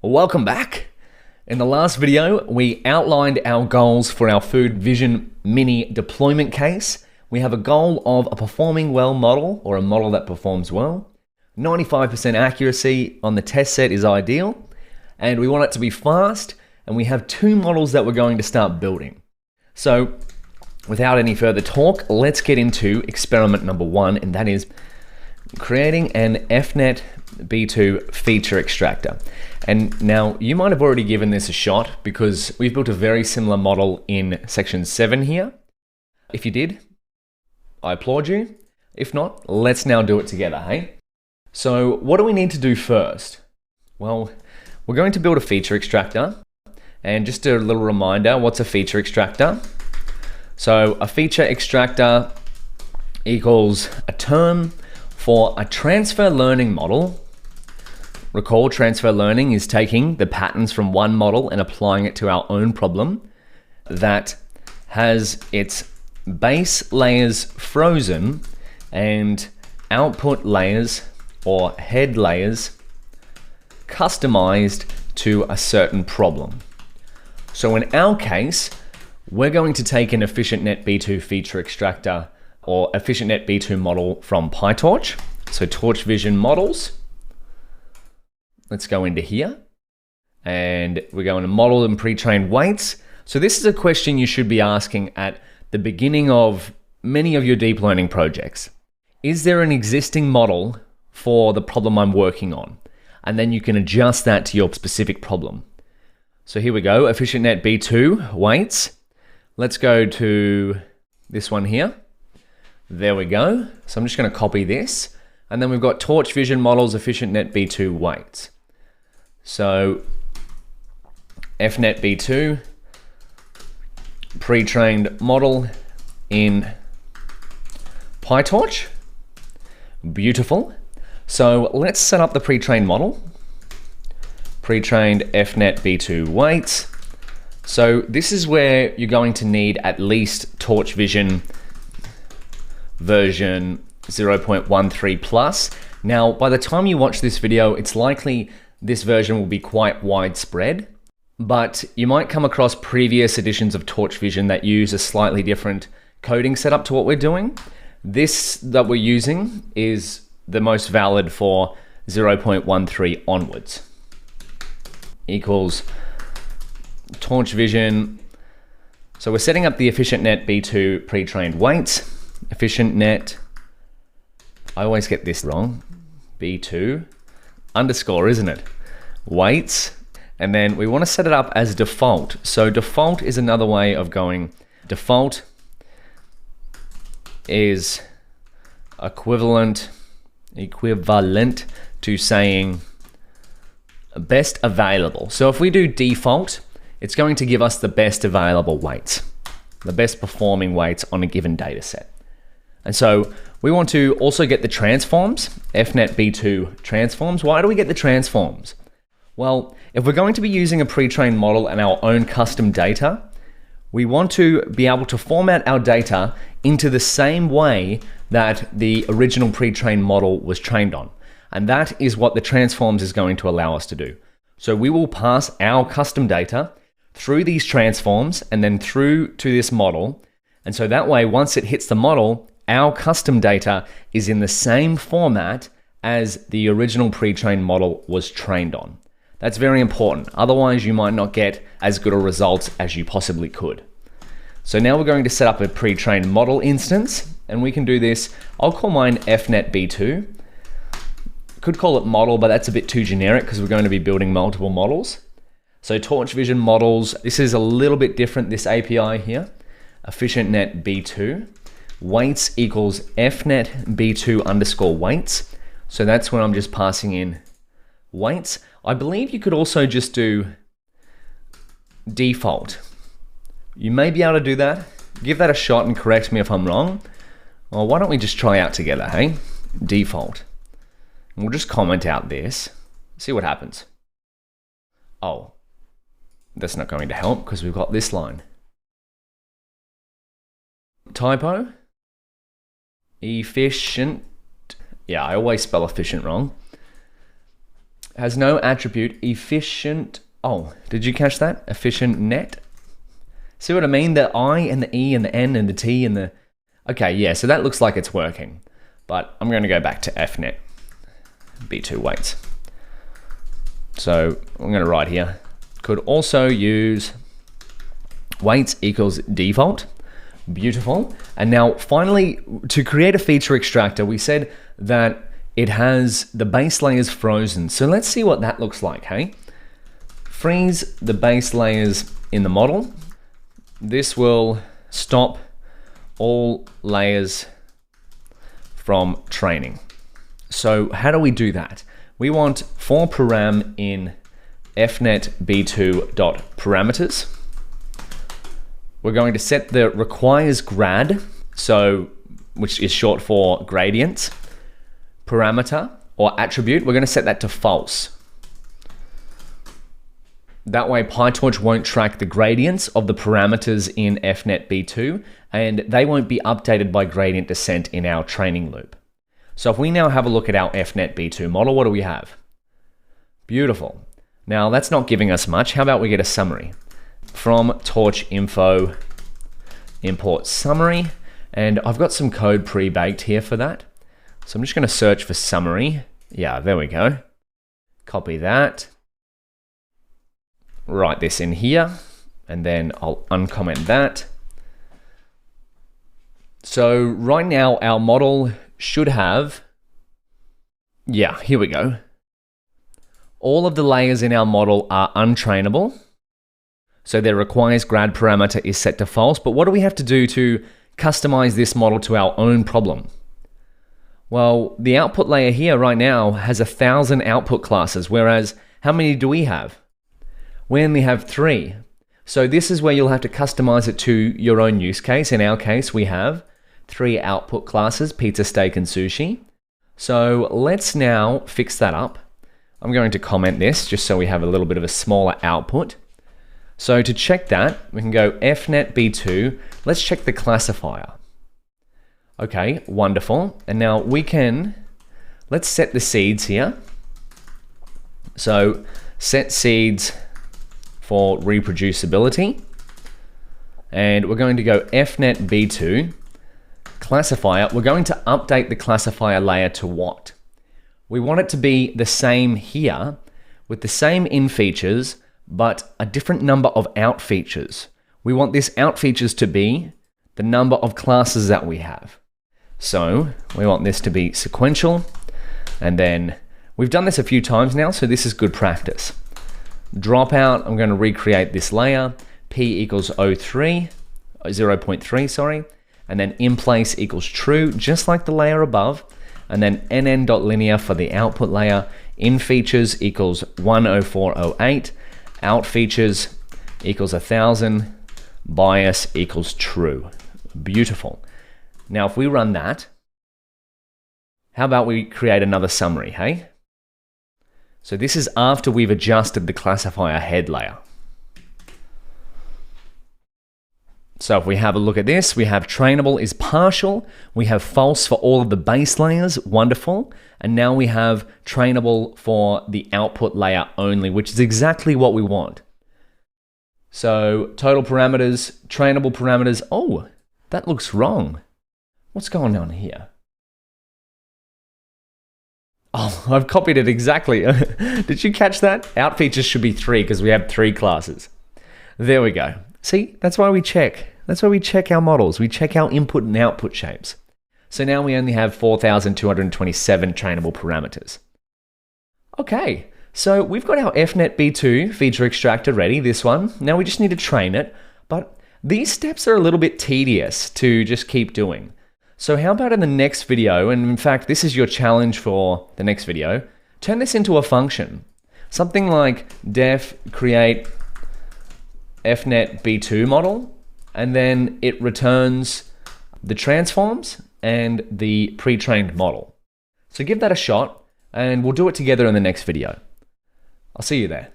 Welcome back. In the last video, we outlined our goals for our Food Vision Mini deployment case. We have a goal of a performing well model, or a model that performs well. 95% accuracy on the test set is ideal, and we want it to be fast, and we have two models that we're going to start building. So, without any further talk, let's get into experiment number one, and that is creating an EffNetB2 feature extractor. And now you might have already given this a shot because we've built a very similar model in section 7 here. If you did, I applaud you. If not, let's now do it together, hey? So what do we need to do first? Well, we're going to build a feature extractor. And just a little reminder, what's a feature extractor? So a feature extractor equals a term for a transfer learning model. Recall, transfer learning is taking the patterns from one model and applying it to our own problem that has its base layers frozen and output layers or head layers customized to a certain problem. So in our case, we're going to take an EffNetB2 feature extractor or EffNetB2 model from PyTorch. So Torch Vision models. Let's go into here and we're going to model and pre-trained weights. So this is a question you should be asking at the beginning of many of your deep learning projects. Is there an existing model for the problem I'm working on? And then you can adjust that to your specific problem. So here we go, EffNetB2 weights. Let's go to this one here. There we go. So I'm just going to copy this. And then we've got Torch Vision models, EffNetB2 weights. So EffNetB2 pre-trained model in PyTorch. Beautiful. So let's set up the pre-trained model. Pre-trained EffNetB2 weights. So this is where you're going to need at least Torch Vision version 0.13 plus. Now, by the time you watch this video, it's likely this version will be quite widespread, but you might come across previous editions of Torch Vision that use a slightly different coding setup to what we're doing. This that we're using is the most valid for 0.13 onwards. Equals Torch Vision. So we're setting up the EffNetB2 pre-trained weights. EffNet, I always get this wrong, B2 underscore, isn't it? Weights, and then we want to set it up as default. So default is another way of going, default is equivalent to saying best available. So if we do default, it's going to give us the best available weights, the best performing weights on a given data set. And so we want to also get the transforms, EffNetB2 transforms. Why do we get the transforms? Well, if we're going to be using a pre-trained model and our own custom data, we want to be able to format our data into the same way that the original pre-trained model was trained on. And that is what the transforms is going to allow us to do. So we will pass our custom data through these transforms and then through to this model. And so that way, once it hits the model, our custom data is in the same format as the original pre-trained model was trained on. That's very important. Otherwise, you might not get as good a results as you possibly could. So now we're going to set up a pre-trained model instance, and we can do this. I'll call mine EffNetB2. Could call it model, but that's a bit too generic because we're going to be building multiple models. So Torch Vision models, this is a little bit different, this API here. EffNetB2. Weights equals EffNetB2 underscore weights. So that's when I'm just passing in weights. I believe you could also just do default. You may be able to do that. Give that a shot and correct me if I'm wrong. Well, why don't we just try out together, hey? Default. And we'll just comment out this. See what happens. Oh, that's not going to help because we've got this line. Typo. Efficient. Yeah, I always spell efficient wrong. has no attribute efficient. Oh, did you catch that? Efficient net. See what I mean? The I and the E and the N and the T and the... Okay, yeah, so that looks like it's working. But I'm going to go back to EffNetB2 weights. So I'm going to write here. Could also use weights equals default. Beautiful. And now finally, to create a feature extractor, we said that it has the base layers frozen. So let's see what that looks like, hey? Freeze the base layers in the model. This will stop all layers from training. So how do we do that? We want for param in EffNetB2.parameters. We're going to set the requires grad, so which is short for gradient, parameter or attribute. We're going to set that to false. That way PyTorch won't track the gradients of the parameters in EffNetB2 and they won't be updated by gradient descent in our training loop. So if we now have a look at our EffNetB2 model, what do we have? Beautiful. Now that's not giving us much. How about we get a summary? From torch info, import summary, and I've got some code pre-baked here for that. So I'm just going to search for summary. Yeah, there we go. Copy that. Write this in here, and then I'll uncomment that. So right now our model should have, yeah, here we go. All of the layers in our model are untrainable. So their requires grad parameter is set to false, but what do we have to do to customize this model to our own problem? Well, the output layer here right now has 1,000 output classes, whereas how many do we have? We only have 3. So this is where you'll have to customize it to your own use case. In our case, we have 3 output classes, pizza, steak, and sushi. So let's now fix that up. I'm going to comment this just so we have a little bit of a smaller output. So to check that, we can go EffNetB2. Let's check the classifier. Okay, wonderful. And now let's set the seeds here. So set seeds for reproducibility. And we're going to go EffNetB2 classifier. We're going to update the classifier layer to what? We want it to be the same here with the same in features, but a different number of out features. We want this out features to be the number of classes that we have. So we want this to be sequential, and then we've done this a few times now, so this is good practice. Dropout, I'm going to recreate this layer, p equals 0.3, sorry, and then in place equals true, just like the layer above, and then nn.linear for the output layer, in features equals 10408, out features equals 1,000, bias equals true. Beautiful. Now if we run that, how about we create another summary, hey? So this is after we've adjusted the classifier head layer. So if we have a look at this, we have trainable is partial, we have false for all of the base layers, wonderful, and now we have trainable for the output layer only, which is exactly what we want. So total parameters, trainable parameters, oh, that looks wrong. What's going on here? Oh, I've copied it exactly. Did you catch that? Out features should be 3 because we have 3 classes. There we go. See, that's why we check. That's why we check our models. We check our input and output shapes. So now we only have 4,227 trainable parameters. Okay, so we've got our EffNetB2 feature extractor ready, this one. Now we just need to train it, but these steps are a little bit tedious to just keep doing. So how about in the next video, and in fact, this is your challenge for the next video, turn this into a function. Something like def create EffNetB2 model, and then it returns the transforms and the pre-trained model. So give that a shot, and we'll do it together in the next video. I'll see you there.